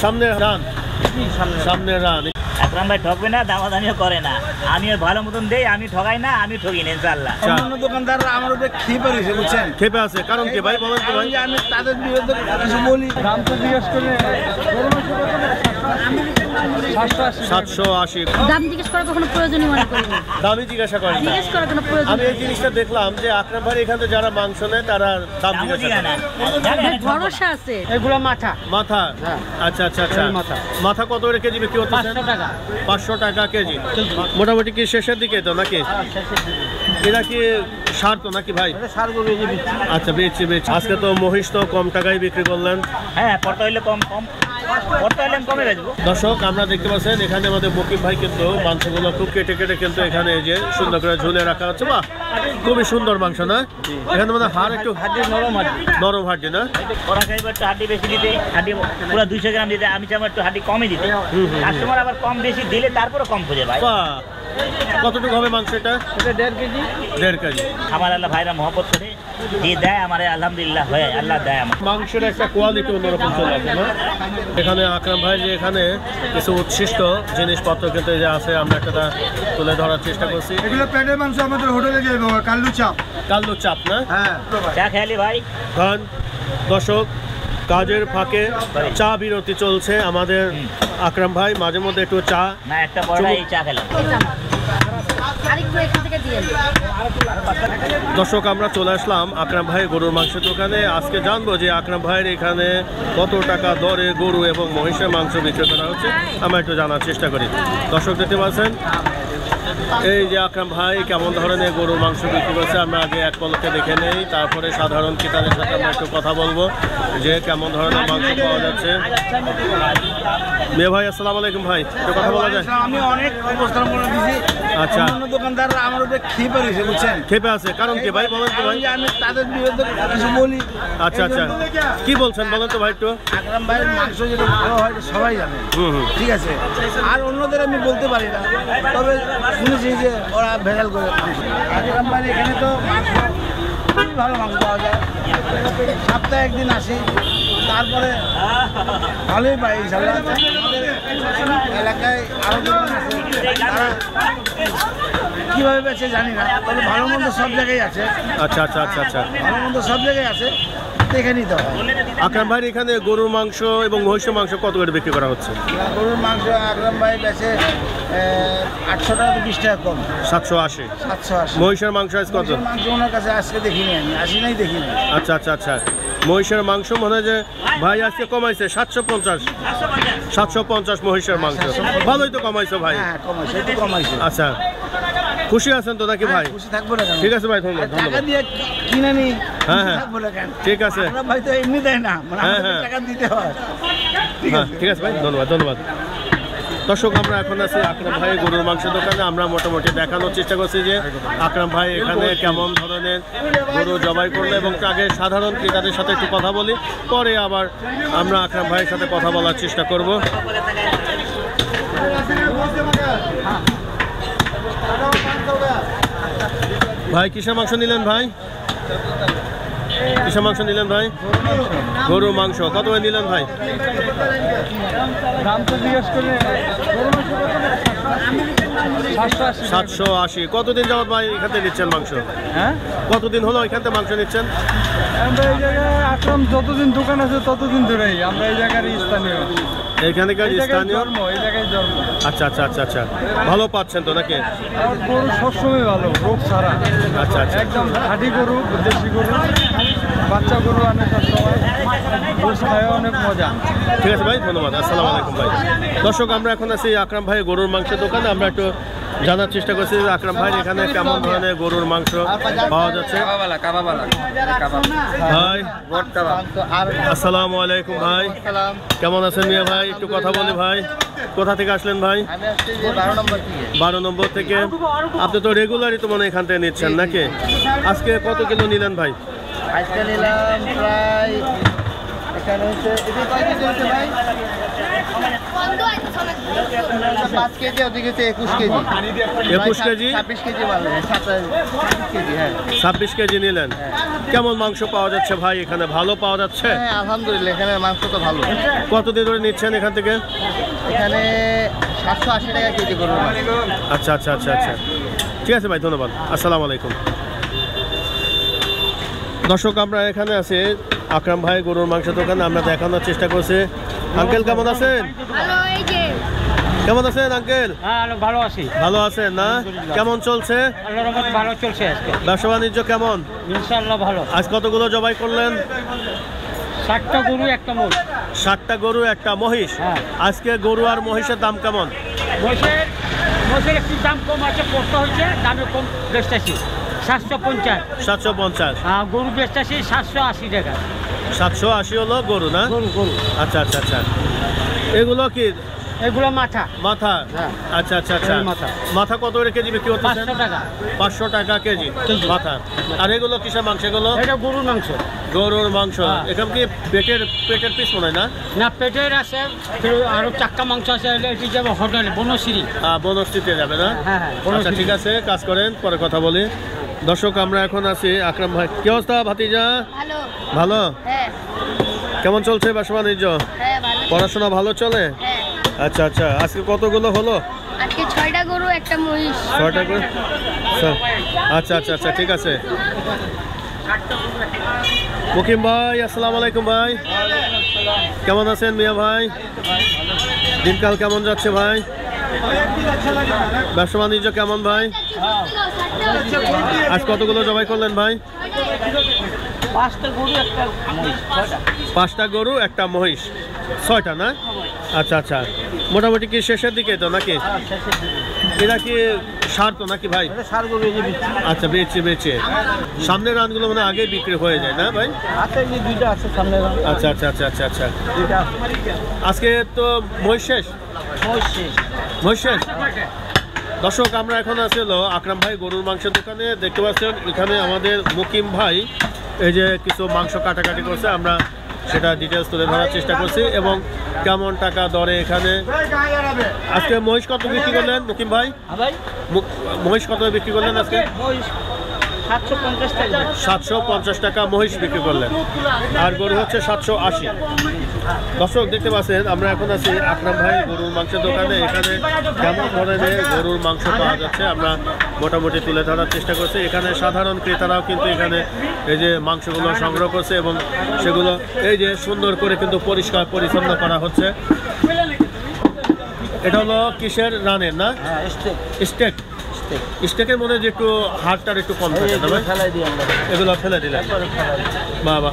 সামনে রান, সামনে রান। আকরাম ভাই ঠকবে না, দামাদামিও করে না। আমিও ভালো মতন দেই, আমি ঠকাই না, আমি ঠকি না ইনশাআল্লাহ। অন্য দোকানদাররা আমার উপরে ক্ষেপে রয়েছে, বুঝছেন? ক্ষেপে আছে কারণ কি ভাই বলেন তো ভাই? আমি তাদের বিরুদ্ধে কিছু বলি। দাম তো জিজ্ঞেস করে 780। দাম জিজ্ঞেস করার কোনো প্রয়োজনই মনে করি না। দামই জিজ্ঞাসা করেন না। জিজ্ঞেস করার কোনো প্রয়োজন আমি এই জিনিসটা দেখলাম যে আকরাম ভাই এখানে যারা মাংস নেয় তারা দাম জিজ্ঞাসা করে না। ভরসা আছে। এগুলো মাথা। মাথা, আচ্ছা আচ্ছা আচ্ছা। মাথা কত করে কেজি বিক্রি হচ্ছে? 500 টাকা কেজি। মোটামুটি কি শেষের দিকে তো নাকি? এটা কি সার তো নাকি ভাই? আচ্ছা বেচছি। আজকে তো মহিষ তো কম টাকায় বিক্রি করলেন। হ্যাঁ, পড়তে হইলে কম পড়তে হইলে কমে বেচবো। দর্শক আমরা দেখতে পাচ্ছেন এখানে আমাদের মকিব ভাই কিন্তু মাংসগুলো খুব কেটে কিন্তু এখানে যে সুন্দর করে ঝুলে রাখা হচ্ছে। বাহ, খুবই সুন্দর মাংস না? এখানে মানে হাড় একটু নরম হাড্ডি না? ওরা চাইবো একটু হাড্ডি বেশি দিতে, হাড্ডি পুরো 200 গ্রাম দিতে, আমি চাইবো একটু হাড্ডি কমই দিতে। কাস্টমার আবার কম বেশি দিলে তারপরে কম খুঁজে ভাই। কতটুকু হবে মাংস এটা? 1.5 কেজি। 1.5 কেজি। আমার আল্লাহ ভাইরা মহব্বত করে যে দেয় আমার আলহামদুলিল্লাহ হয়, আল্লাহ দেয় আমার। মাংসের একটা কোয়ালিটি অন্যরকম চলে আসে না? এখানে আকরাম ভাই যে এখানে কিছু উচ্ছিষ্ট জিনিসপত্র কিন্তু যে আছে, আমরা একটা তুলে ধরার চেষ্টা করছি। এগুলো পেটের মাংস আমাদের হোটেলে যাবে বাবা, কাল্লু চাপ না? হ্যাঁ, চা খেয়ালি ভাই। খান। দর্শক, কাজের ফাঁকে চা বিরতি চলছে আমাদের। আকরাম ভাই মাঝে মধ্যে একটু চা না, একটা পড়া এই চা খেলাম। দর্শক আমরা চলে আসলাম আকরাম ভাই গরুর মাংসের দোকানে। আজকে জানবো যে আকরাম ভাইয়ের এখানে কত টাকা দরে গরু এবং মহিষের মাংস বিক্রি করা হচ্ছে, আমরা একটু জানার চেষ্টা করি। দর্শক দেখতে পাচ্ছেন এই যে আকরাম ভাই কেমন ধরনের গরুর মাংস বিক্রি করছে, আমরা আগে এক পলকে দেখে নেই, তারপরে সাধারণ ক্রেতাদের সাথে আমরা একটু কথা বলবো যে কেমন ধরনের মাংস পাওয়া যাচ্ছে। মেয়ে ভাই আসসালামু আলাইকুম ভাই, একটু কথা বলা যায়? আমি অনেক অবস্থান করে দিয়েছি। আচ্ছা, অন্য দোকানদাররা আমার উপরে ক্ষেপে রয়েছে, বুঝছেন? ক্ষেপে আছে কারণ কি ভাই বলেন তো ভাই? আমি তাদের বিরুদ্ধে কিছু বলি। আচ্ছা আচ্ছা, কি বলছেন বলেন তো ভাই একটু? আকরাম ভাইয়ের মাংস যেটা ভালো হয় সবাই জানে, ঠিক আছে? আর অন্যদের আমি বলতে পারি না, তবে শুনেছি যে ওরা ভেজাল করে। আকরাম ভাই এখানে তো মাংস খুবই ভালো মাংস পাওয়া যায়। সপ্তাহে একদিন আসি, তারপরে ভালোই পাই ইনশাআল্লাহ। আমাদের এলাকায় আরও দোকান আছে, তারা কীভাবে বেছে জানি না, তবে ভালো মন্দ সব জায়গায় আছে। আচ্ছা আচ্ছা আচ্ছা আচ্ছা, ভালো মন্দ সব জায়গায় আছে, দেখে নিতে হয়। আকরাম ভাই এখানে গরুর মাংস এবং মহিষের মাংস কত করে বিক্রি করা হচ্ছে? গরুর মাংস আকরাম ভাই বেছে 800 টাকা তো 20 টাকা কম, 780। 780। মহিষের মাংস আজ কত? মাংস ওনার কাছে আজকে দেখিনি, আমি আসি নাই, দেখিনি। আচ্ছা আচ্ছা আচ্ছা, মহিষের মাংস মনে হয় যে ভাই আজকে কমাইছে 750। 750 মহিষের মাংস, ভালোই তো কমাইছো ভাই। হ্যাঁ, কমাইছে, একটু কমাইছে। আচ্ছা, খুশি আছেন তো নাকি ভাই? খুশি থাকবো না কেন? ঠিক আছে ভাই, ধন্যবাদ। টাকা দিয়ে কিনে নি, হ্যাঁ হ্যাঁ, থাকবো না কেন? ঠিক আছে। আকরাম ভাই তো এমনি দেয় না, মানে আমাদের টাকা দিতে হয়। ঠিক আছে ভাই, ধন্যবাদ। দর্শক আমরা এখন আছি আকরাম ভাই গরুর মাংস দোকানে। আমরা মোটামুটি দেখানোর চেষ্টা করছি যে আকরাম ভাই এখানে কেমন ধরনের গরু জবাই করলো, এবং আগে সাধারণ ক্রেতাদের সাথে একটু কথা বলি, পরে আবার আমরা আকরাম ভাইয়ের সাথে কথা বলার চেষ্টা করব। ভাই কিসের মাংস নিলেন ভাই? কিসের মাংস নিলেন ভাই? গরুর মাংস। কত করে নিলেন ভাই? দাম তো জিজ্ঞেস করে 780। কতদিন যাবত ভাই এখান থেকে নিচ্ছেন মাংস? হ্যাঁ, কতদিন হলো এখান থেকে মাংস নিচ্ছেন? আমরা এই জায়গায় আকরাম যতদিন দোকান আছে ততদিন ধরেই আমরা এই জায়গার স্থানীয়। এখানকার স্থানীয়? এই জায়গায় জন্ম। আচ্ছা আচ্ছা আচ্ছা আচ্ছা, ভালো পাচ্ছেন তো নাকি? গরু সবসময় ভালো, রোগ ছাড়া। আচ্ছা আচ্ছা, একদম খাঁটি গরু, দেশি গরু, বাচ্চা গরু আনে সবসময়, গোশ খায় অনেক মজা। ঠিক আছে ভাই, ধন্যবাদ। আসসালামু আলাইকুম ভাই। দর্শক আমরা এখন আছি আকরাম ভাই গরুর মাংসের দোকানে। আমরা একটু জানার চেষ্টা করছি যে আকরাম ভাই এখানে কেমন ধরনের গরুর মাংস পাওয়া যাচ্ছে। ভাই আসসালামু আলাইকুম ভাই, কেমন আছেন মিয়া ভাই? একটু কথা বলি ভাই। কোথা থেকে আসলেন ভাই? 12 নম্বর থেকে। আপনি তো রেগুলারই তো মনে এখান থেকে নিচ্ছেন নাকি? আজকে কত কিলো নিলেন ভাই? আজকে নিলাম প্রায়, এখানে হচ্ছে ভাই 5 কেজি ওদিকে 21 কেজি 21 কেজি 26 কেজি মাল 27 কেজি হ্যাঁ 26 কেজি নিলেন। কেমন মাংস পাওয়া যাচ্ছে ভাই এখানে? ভালো পাওয়া যাচ্ছে? হ্যাঁ আলহামদুলিল্লাহ এখানে মাংস তো ভালো। কতদিন ধরে নিচ্ছেন এখান থেকে? এখানে 780 টাকা কেজি গরুর মাংস। আচ্ছা আচ্ছা আচ্ছা আচ্ছা, ঠিক আছে ভাই, ধন্যবাদ। আসসালামু আলাইকুম। দর্শক, আমরা এখানে আছি আকরাম ভাই গরুর মাংস দোকানে, আমরা দেখানোর চেষ্টা করছি। আঙ্কেল কেমন আছেন? কেমন আছেন আঙ্কেল? হ্যাঁ ভালো আছি। ভালো আছেন না? কেমন চলছে আল্লাহর রহমতে ভালো চলছে আজকে। ব্যবসা বাণিজ্য কেমন? ইনশাআল্লাহ ভালো। আজ কতগুলো জবাই করলেন? 7টা গরু একটা মোষ। 7টা গরু একটা মহিষ। হ্যাঁ। আজকে গরু আর মহিষের দাম কেমন? মোষের একটু দাম কম আছে, কষ্ট হচ্ছে, দামে কম বেচতেছি 750। 750। হ্যাঁ, গরু বেচতেছি 780 টাকা। 780 হলো গরু না? গরু আচ্ছা আচ্ছা আচ্ছা, এগুলো কি এগুলো মাথা মাথা? হ্যাঁ। আচ্ছা আচ্ছা আচ্ছা, এই মাথা। মাথা কত করে কেজি বিক্রি করতেছেন? 500 টাকা। 500 টাকা কেজি মাথা। আর এগুলো কিসের মাংস? এগুলো এটা গরুর মাংস। গরুর মাংস। হ্যাঁ। এখানে কি পেটের পিস মনে হয় না? না, পেটের আছে, আরো চাক্কা মাংস আছে। এটি যাবে হোটেলে বনশ্রী। বনশ্রীতে যাবে না? হ্যাঁ হ্যাঁ আচ্ছা বনশ্রী। ঠিক আছে, কাজ করেন, পরে কথা বলি। দর্শক, আমরা এখন আছি আকরাম ভাই। কি অবস্থা ভাতিজা? ভালো। ভালো? হ্যাঁ কেমন চলছে ব্যবসা বাণিজ্য? হ্যাঁ ভালো। পড়াশোনা ভালো চলে? হ্যাঁ আচ্ছা আচ্ছা, আজকে কতগুলো হলো? আজকে 6টা গরু একটা মহিষ। 6টা করে? আচ্ছা আচ্ছা আচ্ছা, ঠিক আছে। মুকিম ভাই, আসসালামু আলাইকুম ভাই। কেমন আছেন মিয়া ভাই? দিনকাল কেমন যাচ্ছে ভাই? ব্যবসা বাণিজ্য কেমন ভাই? আজ কতগুলো জবাই করলেন ভাই? 5টা গরু একটা মহিষ। 5টা গরু একটা মহিষ। 6টা না? আচ্ছা আচ্ছা, মোটামুটি কি শেষের দিকে তো নাকি? এরা কি সার তো নাকি ভাই? সার গরু এই যে বিক্রি আচ্ছা, বেচে সামনের রানগুলো মানে আগে বিক্রি হয়ে যায় না ভাই? আছে, এই যে 2টা আছে সামনে। আচ্ছা আচ্ছা আচ্ছা আচ্ছা আচ্ছা, 2টা আজকে তো মহিষ শেষ। মহিষ শেষ। দর্শক, আমরা এখন আছি হলো আকরাম ভাই গরুর মাংসের দোকানে। দেখতে পাচ্ছেন এখানে আমাদের মুকিম ভাই এই যে কিছু মাংস কাটাকাটি করছে, আমরা সেটা ডিটেলস তুলে ধরার চেষ্টা করছি এবং কেমন টাকা দরে এখানে। আজকে মহিষ কত বিক্রি করলেন মুকিম ভাই? ভাই মহিষ কত বিক্রি করলেন আজকে? 750 টাকা। 750 টাকা মহিষ বিক্রি করলেন, আর গরু হচ্ছে 780। দর্শক, দেখতে পাচ্ছেন আমরা এখন আছি আকরাম ভাই গরুর মাংসের দোকানে। এখানে কেমন ধরনের গরুর মাংস পাওয়া যাচ্ছে আমরা মোটামুটি তুলে ধরার চেষ্টা করছি। এখানে সাধারণ ক্রেতারাও কিন্তু এখানে এই যে মাংসগুলো সংগ্রহ করছে এবং সেগুলো এই যে সুন্দর করে কিন্তু পরিষ্কার পরিচ্ছন্ন করা হচ্ছে। এটা হলো কিসের রানের না? স্টেক। স্টেকের মনে হয় যে একটু হাড়টার একটু কম থাকে না ভাই? এগুলো ফেলে দিলেন। বাবা।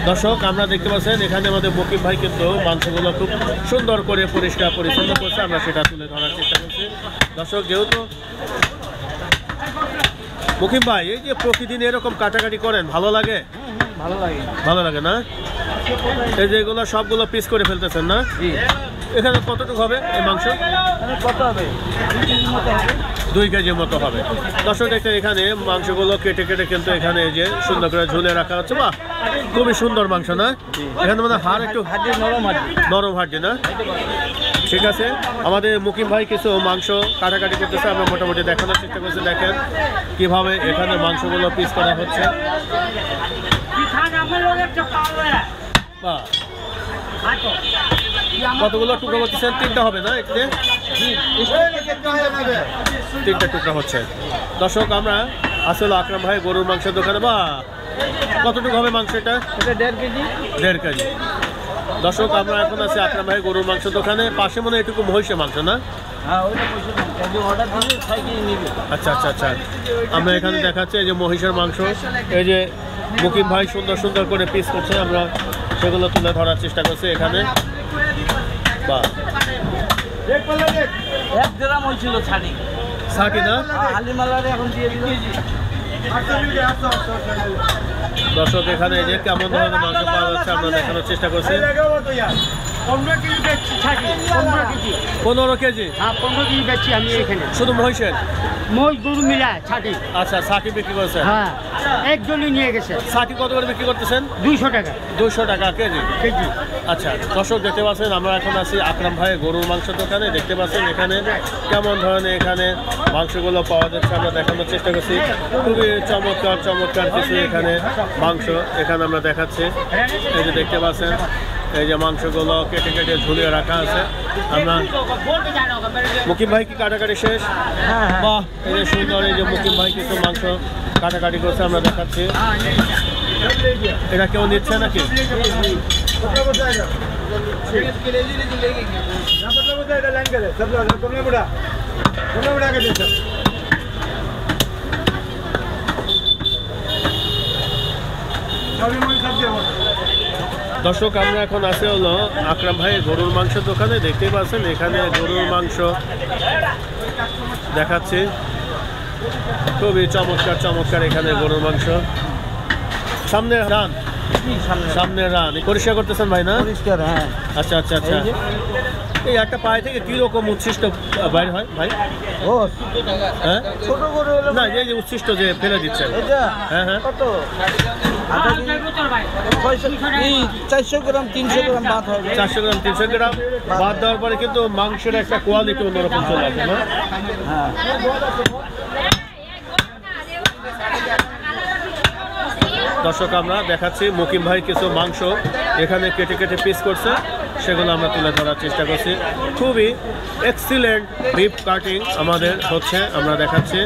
দর্শক, আমরা দেখতে পাচ্ছেন এখানে আমাদের মুকিম ভাই কিন্তু মাংসগুলো খুব সুন্দর করে পরিষ্কার পরিচ্ছন্ন করছে, আমরা সেটা তুলে ধরার চেষ্টা করছি। দর্শক, যেহেতু মুকিম ভাই এই যে প্রতিদিন এরকম কাটাকাটি করেন, ভালো লাগে? ভালো লাগে না? এই যে এগুলো সবগুলো পিস করে ফেলতেছেন না? এখানে কতটুকু হবে এই মাংস? কত হবে? 2 কেজির মতো হবে। দর্শক, দেখতে এখানে মাংসগুলো কেটে কেটে কিন্তু এখানে এই যে সুন্দর করে ঝুলে রাখা হচ্ছে। বাহ, খুবই সুন্দর মাংস না? এখানে মানে হাড় একটু নরম হাড্ডি না? ঠিক আছে, আমাদের মুকিম ভাই কিছু মাংস কাটাকাটি করতেছে, আমরা মোটামুটি দেখানোর চেষ্টা করছি। দেখেন কিভাবে এখানে মাংসগুলো পিস করা হচ্ছে। বাহ, কতগুলো টুকরো করতেছেন? 3টা হবে না? এখানে 3টা টুকরা হচ্ছে। দর্শক, আমরা আসলে আকরাম ভাই গরুর মাংসের দোকানে। বা কতটুকু হবে মাংস? এটা 1.5 কেজি। 1.5 কেজি। দর্শক, আমরা এখন আছি আকরাম ভাই গরুর মাংসের দোকানে। পাশে মনে হয় এটুকু মহিষের মাংস না? আচ্ছা আচ্ছা আচ্ছা, আমরা এখানে দেখাচ্ছি এই যে মহিষের মাংস। এই যে মুকিম ভাই সুন্দর সুন্দর করে পিস করছে, আমরা সেগুলো তুলে ধরার চেষ্টা করছি এখানে। বা 1 গ্রাম হয়েছিল ছাড়ি না? হালিমালারে এখন দিয়ে দিল। দর্শক, এখানে এই যে কেমন ধরনের মাংস পাওয়া যাচ্ছে আমরা দেখানোর চেষ্টা করছি। 15 কেজি বেচছি ছাড়ি। 15 কেজি। 15 কেজি? হ্যাঁ, 15 কেজি বেচছি আমি এখানে। শুধু মহিষের? মহিষ গরু মিলা ছাড়ি। আচ্ছা, সাকি বিক্রি করছেন? হ্যাঁ, একজনই নিয়ে গেছে। সাকি কত করে বিক্রি করতেছেন? 200 টাকা 200 টাকা কেজি। আচ্ছা, দর্শক দেখতে পাচ্ছেন আমরা এখন আছি আকরাম ভাই গরুর মাংস দোকানে। দেখতে পাচ্ছেন এখানে কেমন ধরনের এখানে মাংসগুলো পাওয়া যাচ্ছে আমরা দেখানোর চেষ্টা করছি। খুবই চমৎকার চমৎকার কিছু এখানে মাংস এখানে আমরা দেখাচ্ছি। এই যে দেখতে পাচ্ছেন এই যে মাংসগুলো কেটে কেটে ঝুলিয়ে রাখা আছে। আমরা মুকিম ভাই কি কাটাকাটি শেষ? বাহ, এই যে সুন্দর এই যে মুকিম ভাই কিছু মাংস কাটাকাটি করছে আমরা দেখাচ্ছি। এটা কেউ নিচ্ছে নাকি? দর্শক আমরা এখন আছি হলো আকরাম ভাই গরুর মাংস দোকানে। দেখতেই পাচ্ছেন এখানে গরুর মাংস দেখাচ্ছি। খুবই চমৎকার চমৎকার এখানে গরুর মাংস। সামনে রান, সামনে রান পরিষ্কার করতেছেন ভাই না? পরিষ্কার, হ্যাঁ। আচ্ছা আচ্ছা আচ্ছা। এই একটা পায়ে থেকে কিরকম উচ্ছিষ্ট বাইর হয় ভাই? ও হ্যাঁ, ছোট গরু হলো না এই যে উচ্ছিষ্ট যে ফেলে দিচ্ছেন। এটা হ্যাঁ হ্যাঁ, কত? 400 গ্রাম 300 গ্রাম বাদ হবে। 400 গ্রাম 300 গ্রাম বাদ দেওয়ার পরে কিন্তু মাংসের একটা কোয়ালিটি অন্যরকম চলে আসে না? হ্যাঁ, দর্শক আমরা দেখাচ্ছি মুকিম ভাই কিছু মাংস এখানে কেটে কেটে পিস করছে, সেগুলো আমরা তুলে ধরার চেষ্টা করছি। খুবই এক্সিলেন্ট বিফ কাটিং আমাদের হচ্ছে, আমরা দেখাচ্ছি।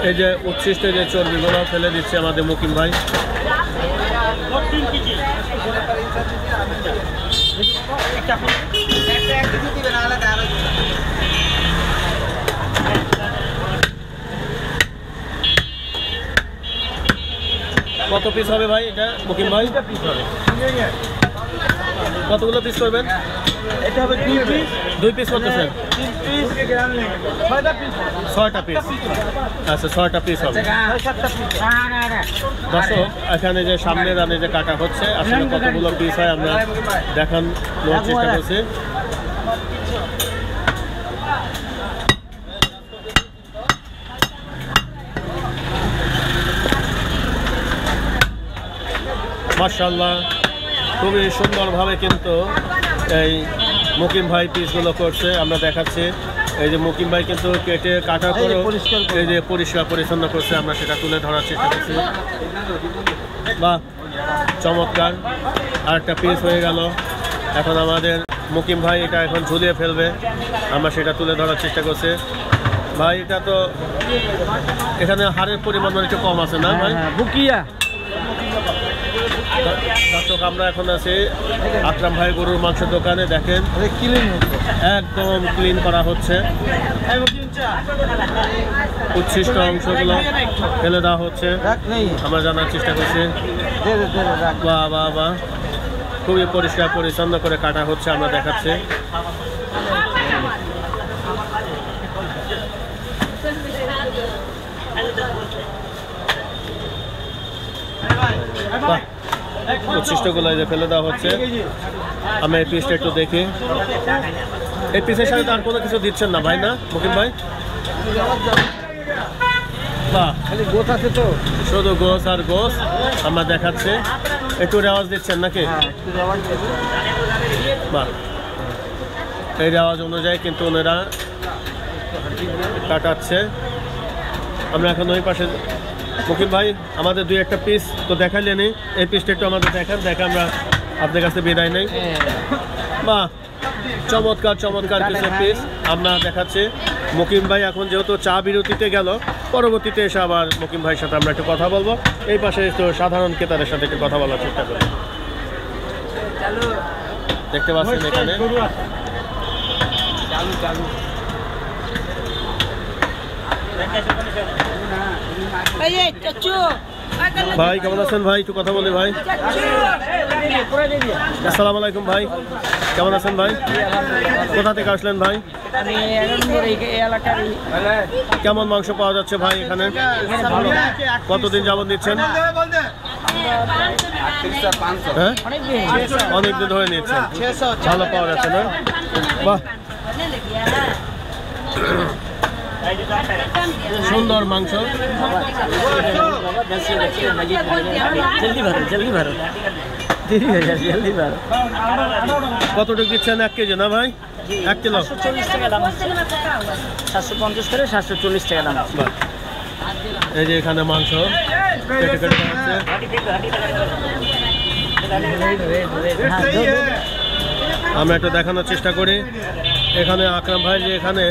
এই যে উচ্ছিষ্ট যে চর্বিগুলো ফেলে দিচ্ছে আমাদের মুকিম ভাই। কত পিস হবে ভাই এটা মুকিম ভাই? কতগুলো পিস করবেন? এটা হবে 2 পিস। 2 পিস করতেছেন? 6টা পিস। 6টা পিস। আচ্ছা 6টা পিস হবে। 7টা পিস। দর্শক এখানে যে সামনে রানে যে কাটা হচ্ছে আসলে কতগুলো পিস হয় আমরা দেখানোর চেষ্টা করছি। মাশাআল্লাহ, খুবই সুন্দরভাবে কিন্তু এই মুকিম ভাই পিসগুলো করছে আমরা দেখাচ্ছি। এই যে মুকিম ভাই কিন্তু কেটে কাটা করে এই যে পরিষ্কার পরিচ্ছন্ন করছে, আমরা সেটা তুলে ধরার চেষ্টা করছি। বাহ, চমৎকার। আর একটা পিস হয়ে গেল। এখন আমাদের মুকিম ভাই এটা এখন ঝুলিয়ে ফেলবে, আমরা সেটা তুলে ধরার চেষ্টা করছি। ভাই এটা তো এখানে হাড়ের পরিমাণ একটু কম আছে না ভাই? বুকিয়া। দর্শক আমরা এখন আছি আকরাম ভাই গরুর মাংস দোকানে। দেখেন একদম ক্লিন করা হচ্ছে, উচ্ছিষ্ট অংশগুলো ফেলে দেওয়া হচ্ছে, আমরা জানার চেষ্টা করছি। বাহ বাহ বাহ, খুবই পরিষ্কার পরিচ্ছন্ন করে কাটা হচ্ছে, আমরা দেখাচ্ছি। বাহ, উচ্ছিষ্টগুলো যে ফেলে দেওয়া হচ্ছে। আমি এই পিসটা একটু দেখি। এই পিসের সাথে আর কোনো কিছু দিচ্ছেন না ভাই না মুকিম ভাই? বাহ, খালি গোছ আছে তো, শুধু গোস আর গোস আমরা দেখাচ্ছি। একটু রেওয়াজ দিচ্ছেন নাকি? বাহ, এই রেওয়াজ অনুযায়ী কিন্তু ওনারা কাটাচ্ছে। আমরা এখন ওই পাশে মুকিম ভাই আমাদের 2-1টা পিস তো দেখাইলেনি, এই পিসটা একটু আমাদের দেখান, দেখে আমরা আপনার কাছে বিদায় নেই। বাহ, চমৎকার চমৎকার কিছু পিস আমরা দেখাচ্ছি। মুকিম ভাই এখন যেহেতু চা বিরতিতে গেল, পরবর্তীতে এসে আবার মুকিম ভাইয়ের সাথে আমরা একটু কথা বলবো। এই পাশে একটু সাধারণ ক্রেতাদের সাথে একটু কথা বলার চেষ্টা করি। দেখতে পাচ্ছেন এখানে ভাই কেমন আছেন ভাই? একটু কথা বলি ভাই। আসসালামু আলাইকুম ভাই, কেমন আছেন ভাই? কোথা থেকে আসলেন ভাই? কেমন মাংস পাওয়া যাচ্ছে ভাই এখানে? কতদিন যাবত নিচ্ছেন? হ্যাঁ, অনেকদিন ধরে নিচ্ছেন, ভালো পাওয়া যাচ্ছে না? বাহ, সুন্দর মাংস। জলদি ভরো জলদি ভরো। কতটুকু দিচ্ছেন? 1 কেজি না ভাই? 1 কিলো 740 টাকা দাম আছে। 750 করে 740 টাকা দাম আছে। বাহ। এই যে এখানে মাংস কেটে কেটে আছে। আমরা একটু দেখানোর চেষ্টা করি এখানে আকরাম ভাই যে এখানে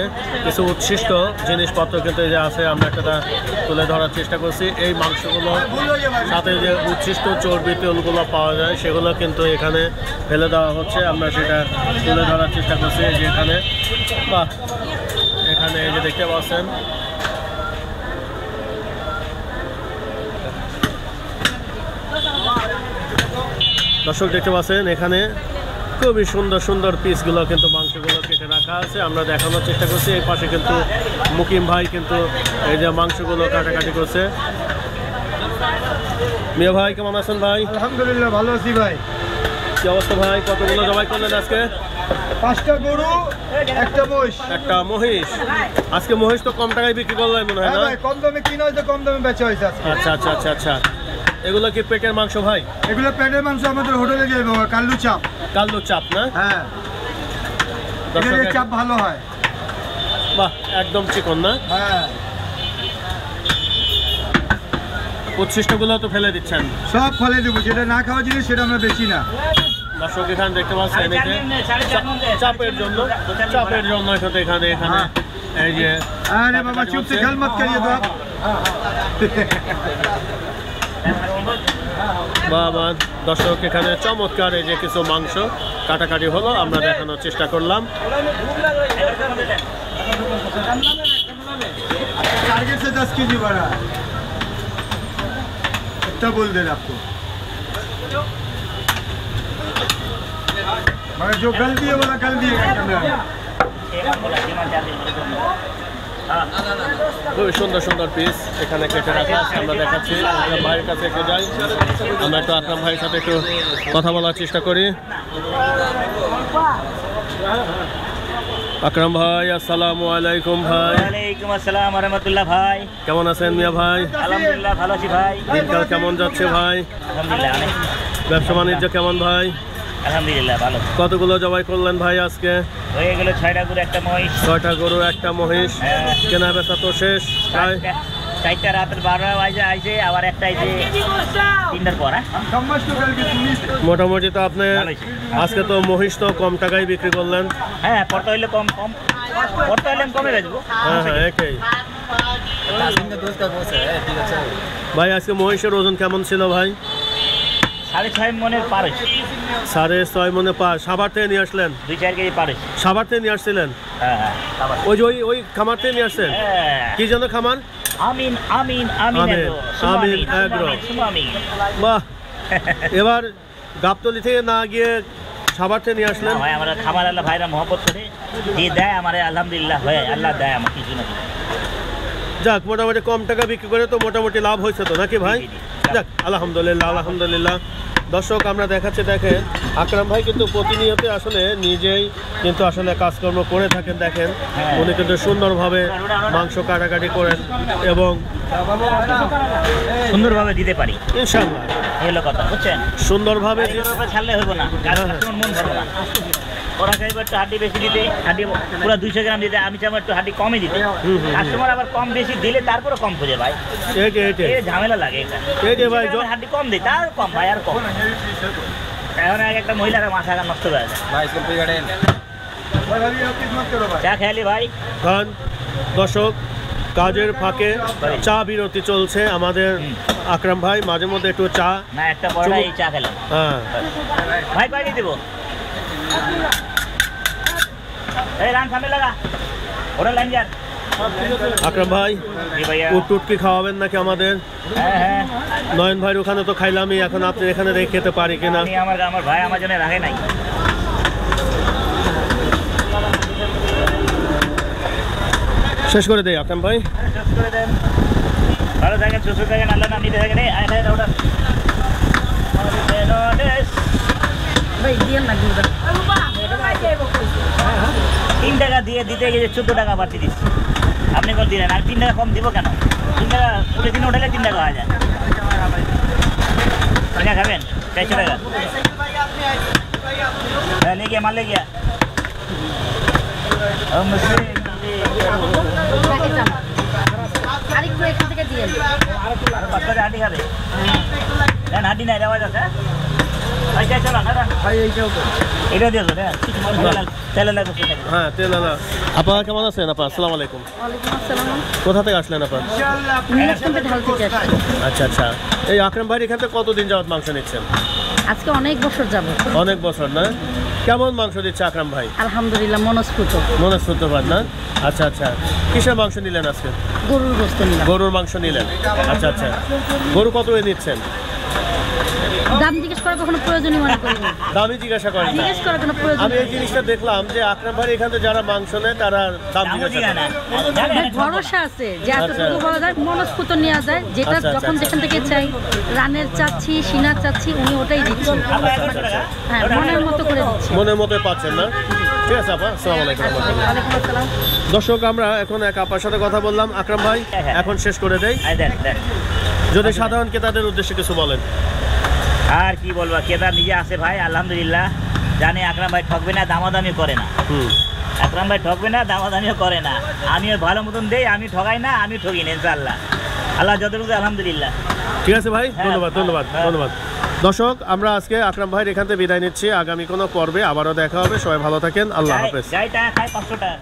কিছু উচ্ছিষ্ট জিনিসপত্র কিন্তু এই যে আছে, আমরা একটা তুলে ধরার চেষ্টা করছি। এই মাংসগুলো সাথে যে উচ্ছিষ্ট চর্বি তেলগুলো পাওয়া যায় সেগুলো কিন্তু এখানে ফেলে দেওয়া হচ্ছে, আমরা সেটা তুলে ধরার চেষ্টা করছি। এই যে এখানে বাহ, এখানে এই যে দেখতে পাচ্ছেন দর্শক, দেখতে পাচ্ছেন এখানে খুবই সুন্দর সুন্দর পিসগুলো কিন্তু মাংসগুলো কেটে রাখা আছে, আমরা দেখানোর চেষ্টা করছি। এই পাশে কিন্তু মুকিম ভাই কিন্তু এই যে মাংসগুলো কাটাকাটি করছে। মিয়া ভাই কেমন আছেন ভাই? আলহামদুলিল্লাহ ভালো আছি ভাই। কি অবস্থা ভাই? কতগুলো জবাই করলেন আজকে? 5টা গরু, একটা মহিষ। একটা মহিষ। আজকে মহিষ তো কম টাকায় বিক্রি করলেন মনে হয় না? কম দামে কিনা হয়েছে, কম দামে বেচা হয়েছে আজকে। আচ্ছা আচ্ছা আচ্ছা আচ্ছা, এগুলো কি পেটের মাংস ভাই? এগুলো পেটের মাংস আমাদের হোটেলে যাই বাবা, কাল্লু চাপ। কাল্লু চাপ না? হ্যাঁ, দর্শক, এখানে চাপ ভালো হয়। বাহ, একদম চিকন না? হ্যাঁ, উচ্ছিষ্টগুলো তো ফেলে দিচ্ছেন? সব ফলে দেবো, যেটা না খাওয়া জিনিস সেটা আমরা বেশি না। দর্শক এখানে দেখতে পাচ্ছেন এই যে চাপের জন্য কিন্তু এখানে এই যে আরে বাবা চুপ से খেল মত করিয়ে দাও। বাবা, দর্শক এখানে চমৎকার এই যে কিছু মাংস কাটাকাটি হলো, আমরা দেখানোর চেষ্টা করলাম। टारगेट से 10 केजी बढ़ा, इतना बोल दे रहे आपको। मगर जो गलती है बोला कल दिएगा कैमरा। খুবই সুন্দর সুন্দর পিস এখানে কেটে রাখা আছে, আমরা দেখাচ্ছি। আকরাম ভাইয়ের কাছে একটু যাই, আমরা একটু আকরাম ভাইয়ের সাথে একটু কথা বলার চেষ্টা করি। আকরাম ভাই, আসসালামু আলাইকুম ভাই। ওয়ালাইকুম আসসালাম ওয়া রাহমাতুল্লাহ। ভাই কেমন আছেন মিয়া ভাই? আলহামদুলিল্লাহ ভালো আছি ভাই। দিনকাল কেমন যাচ্ছে ভাই? আলহামদুলিল্লাহ অনেক ব্যবসা বাণিজ্য কেমন ভাই? আলহামদুলিল্লাহ ভালো। কতগুলো জবাই করলেন ভাই আজকে? হয়ে গেল 6টা গরু একটা মহিষ। 6টা গরু একটা মহিষ। কেনা বেচা তো শেষ প্রায়? 4টা রাতের 12 বাজে আইছে, আবার একটা আইছে 3টার পর। মোটামুটি তো আপনি আজকে তো মহিষ তো কম টাকায় বিক্রি করলেন। হ্যাঁ, পড়তে হইলে কম পড়তে হইলে কমে বেচবো। হ্যাঁ হ্যাঁ, একই ভাই। আজকে মহিষের ওজন কেমন ছিল ভাই? 6.5 মনের পার হয়েছে। 6.5 মনে পার। সাভার থেকে নিয়ে আসলেন? 2-4 কেজি পার হয়েছে। সাভার থেকে নিয়ে আসছিলেন? হ্যাঁ হ্যাঁ, ওই যে ওই খামার থেকে নিয়ে আসছেন? কি যেন খামার? আমিন এগ্রো। বাহ, এবার গাবতলি থেকে না গিয়ে সাভার থেকে নিয়ে আসলেন? ভাই আমরা খামার আল্লাহ ভাইরা মহব্বত করে যে দেয় আমার, আলহামদুলিল্লাহ হয়, আল্লাহ দেয় আমার কিছু না কিছু। যাক, মোটামুটি কম টাকা বিক্রি করে তো মোটামুটি লাভ হয়েছে তো নাকি ভাই? যাক, আলহামদুলিল্লাহ আলহামদুলিল্লাহ। দর্শক আমরা দেখাচ্ছি, দেখেন আকরাম ভাই কিন্তু প্রতিনিয়ত আসলে নিজেই কিন্তু আসলে কাজকর্ম করে থাকেন। দেখেন উনি কিন্তু সুন্দরভাবে মাংস কাটাকাটি করেন এবং সুন্দরভাবে দিতে পারি ইনশাআল্লাহ। এই হলো কথা, বুঝছেন? সুন্দরভাবে ছাড়লে হইব না, কাস্টমার মন ভরবে না। ওরা চাইবে একটু হাড্ডি বেশি দিতে, হাড্ডি পুরো 200 গ্রাম দিতে, আমি চাইবো একটু হাড্ডি কমই দিতে। কাস্টমার আবার কম বেশি দিলে তারপরে কম খুঁজে ভাই, এই ঝামেলা লাগে। এটা ভাই হাড্ডি কম দিই, তার কম ভাই, আর কম। এখন একটা মহিলারা মাথা নষ্ট হয়ে যায়। চা খেয়ালি ভাই। দর্শক, কাজের ফাঁকে চা বিরতি চলছে আমাদের। আকরাম ভাই মাঝে মধ্যে একটু চা না, একটা বড় চা খেলাম। হ্যাঁ ভাই, কয়টি দেবো? এই রান সামনে লাগা, ওরা লাইন যান। আকরাম ভাই, উট কি খাওয়াবেন নাকি আমাদের? হ্যাঁ হ্যাঁ, নয়ন ভাইয়ের ওখানে তো খাইলামই, এখন আপনি এখানে রেখে খেতে পারি কিনা? আমার ভাই আমার জন্য রাখে নাই। শেষ করে দেই আকরাম ভাই। শেষ করে দেন। ভালো থাকেন, সুস্থ থাকেন, আল্লাহ নাম নিতে থাকেন। তিন টাকা দিয়ে দিতে গিয়ে 14 টাকা বাড়তি দিচ্ছি। আপনি কত দিলেন? আর 3 টাকা কম দিব কেন? 3 টাকা পুরো দিন উঠালে 3 টাকা হয়ে যায়। খাবেন? 400 টাকা হ্যাঁ ले गया माल ले गया আরেকটু এখান থেকে দিয়ে দিন। বাচ্চাদের হাঁটি খাবে দেন হাঁটি নাই দেওয়া যাচ্ছে আচ্ছা চলো না ভাই এইটাও তো এটা দিয়ে দাও তেলে লাগবে হ্যাঁ তেল আলা। আপা কেমন আছেন? আপা আসসালামু আলাইকুম। ওয়ালাইকুম আসসালাম। কোথা থেকে আসলেন আপা? নীলকণ্ঠে ঢাল থেকে আসছি। আচ্ছা আচ্ছা, এই আকরাম ভাইয়ের এখান থেকে কতদিন যাবত মাংস নিচ্ছেন? আজকে অনেক বছর যাব। অনেক বছর না? কেমন মাংস দিচ্ছে আকরাম ভাই? আলহামদুলিল্লাহ মনস্ফুত। মনস্ফুত পান না? আচ্ছা আচ্ছা, কিসের মাংস নিলেন আজকে? গরুর গোস্ত নিলাম। গরুর মাংস নিলেন। আচ্ছা আচ্ছা, গরু কত নিচ্ছেন? দাম জিজ্ঞেস করার কখনো প্রয়োজনই মনে করিনি। দামই জিজ্ঞাসা করেন না? জিজ্ঞেস করার কোনো প্রয়োজন আমি এই জিনিসটা দেখলাম যে আকরাম ভাই এখানে যারা মাংস নেয় তারা দাম জিজ্ঞাসা করে। নেই। ভরসা আছে যে এতটুকু বলা যায় মনস্ফুত নেওয়া যায়, যেটা আচ্ছা, যখন আচ্ছা, যেখান থেকে চাই, রানের চাচ্ছি, সিনার চাচ্ছি, উনি ওটাই দিচ্ছেন। হ্যাঁ, মনের মতো করে দিচ্ছি। মনের মতো পাচ্ছেন না? ঠিক আছে আপা, আসসালামু আলাইকুম। ওয়ালাইকুম আসসালাম। দর্শক, আমরা এখন এক আপার সাথে কথা বললাম। আকরাম ভাই এখন শেষ করে দেই, দেন দেন যদি সাধারণ ক্রেতাদের উদ্দেশ্যে কিছু বলেন। আর কি বলবো, ক্রেতা নিজে আসে ভাই আলহামদুলিল্লাহ, জানে আকরাম ভাই ঠকবে না, দামাদামি করে না। আকরাম ভাই ঠকবে না, দামাদামিও করে না। আমিও ভালো মতন দেই, আমি ঠকাই না, আমি ঠকি না ইনশাআল্লাহ। আল্লাহ যতটুকু আলহামদুলিল্লাহ। ঠিক আছে ভাই, ধন্যবাদ ধন্যবাদ ধন্যবাদ। দর্শক, আমরা আজকে আকরাম ভাইয়ের এখান থেকে বিদায় নিচ্ছি। আগামী কোনো পর্বে আবারও দেখা হবে। সবাই ভালো থাকেন, আল্লাহ হাফেজ। যাই টাকা খায় 500 টাকা খায়।